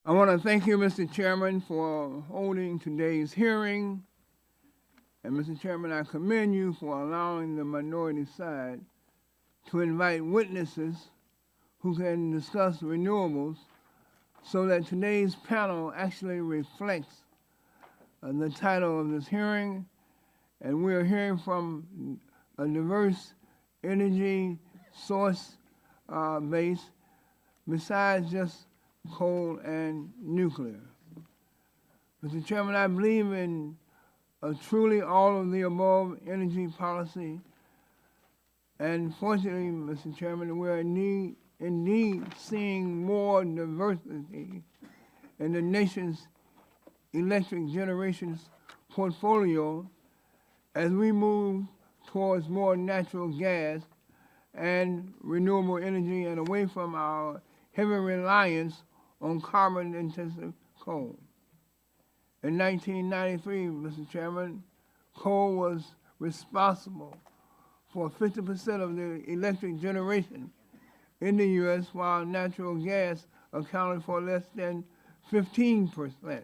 I want to thank you, Mr. Chairman, for holding today's hearing. And Mr. Chairman, I commend you for allowing the minority side to invite witnesses who can discuss renewables so that today's panel actually reflects the title of this hearing. And we're hearing from a diverse energy source base besides just coal and nuclear. Mr. Chairman, I believe in truly all of the above energy policy. And fortunately, Mr. Chairman, we're indeed seeing more diversity in the nation's electric generations portfolio as we move towards more natural gas and renewable energy and away from our heavy reliance on carbon-intensive coal. In 1993, Mr. Chairman, coal was responsible for 50% of the electric generation in the U.S., while natural gas accounted for less than 15%.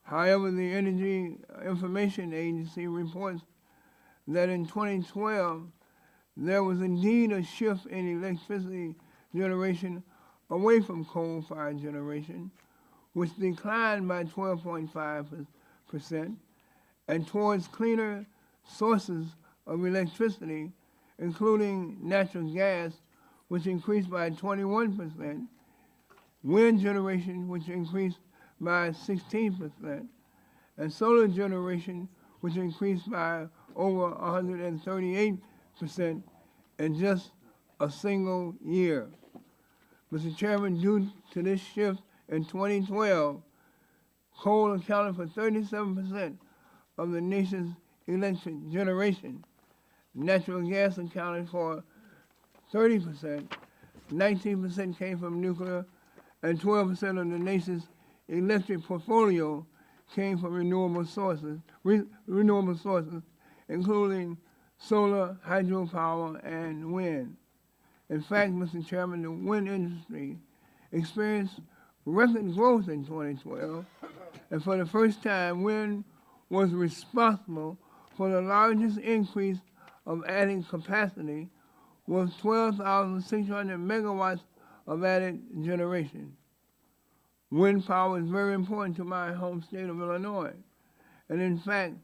However, the Energy Information Agency reports that in 2012, there was indeed a shift in electricity generation away from coal-fired generation, which declined by 12.5%, and towards cleaner sources of electricity, including natural gas, which increased by 21%, wind generation, which increased by 16%, and solar generation, which increased by over 138% in just a single year. Mr. Chairman, due to this shift in 2012, coal accounted for 37% of the nation's electric generation. Natural gas accounted for 30%, 19% came from nuclear, and 12% of the nation's electric portfolio came from renewable sources, including solar, hydropower, and wind. In fact, Mr. Chairman, the wind industry experienced record growth in 2012, and for the first time, wind was responsible for the largest increase of added capacity, with 12,600 megawatts of added generation. Wind power is very important to my home state of Illinois, and in fact,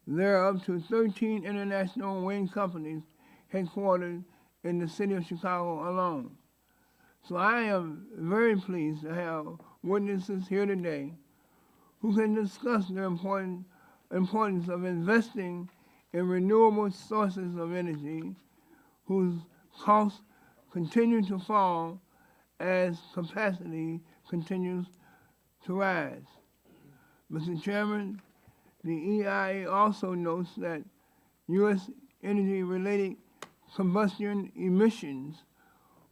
there are up to 13 international wind companies headquartered in the city of Chicago alone. So I am very pleased to have witnesses here today who can discuss the importance of investing in renewable sources of energy whose costs continue to fall as capacity continues to rise. Mr. Chairman, the EIA also notes that U.S. energy-related combustion emissions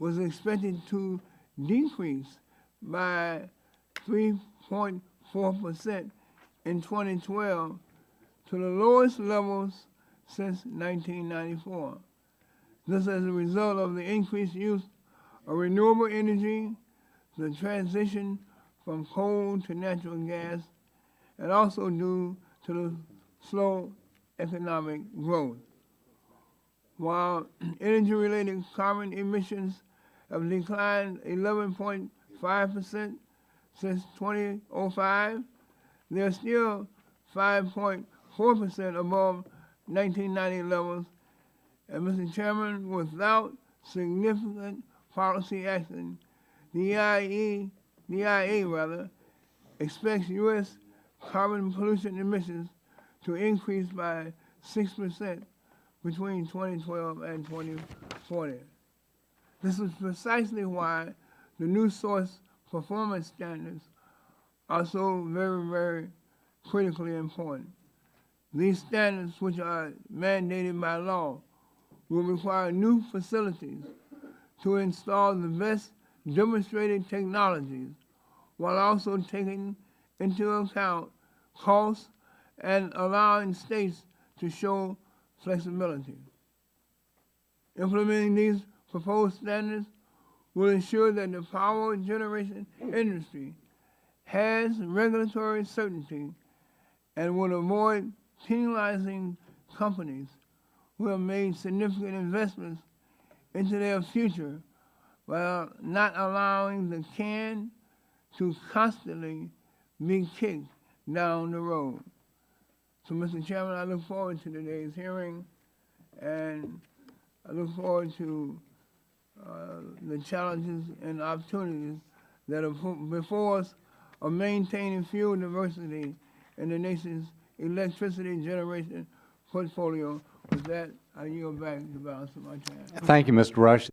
was expected to decrease by 3.4% in 2012 to the lowest levels since 1994. This as a result of the increased use of renewable energy, the transition from coal to natural gas, and also due to the slow economic growth. While energy-related carbon emissions have declined 11.5% since 2005, they're still 5.4% above 1990 levels. And Mr. Chairman, without significant policy action, the EIA expects U.S. carbon pollution emissions to increase by 6% between 2012 and 2040. This is precisely why the new source performance standards are so very, very critically important. These standards, which are mandated by law, will require new facilities to install the best demonstrated technologies while also taking into account costs and allowing states to show flexibility. Implementing these proposed standards will ensure that the power generation industry has regulatory certainty and will avoid penalizing companies who have made significant investments into their future while not allowing the can to constantly be kicked down the road. So, Mr. Chairman, I look forward to today's hearing, and I look forward to the challenges and opportunities that are before us of maintaining fuel diversity in the nation's electricity generation portfolio. With that, I yield back the balance of my time. Thank you, Mr. Rush.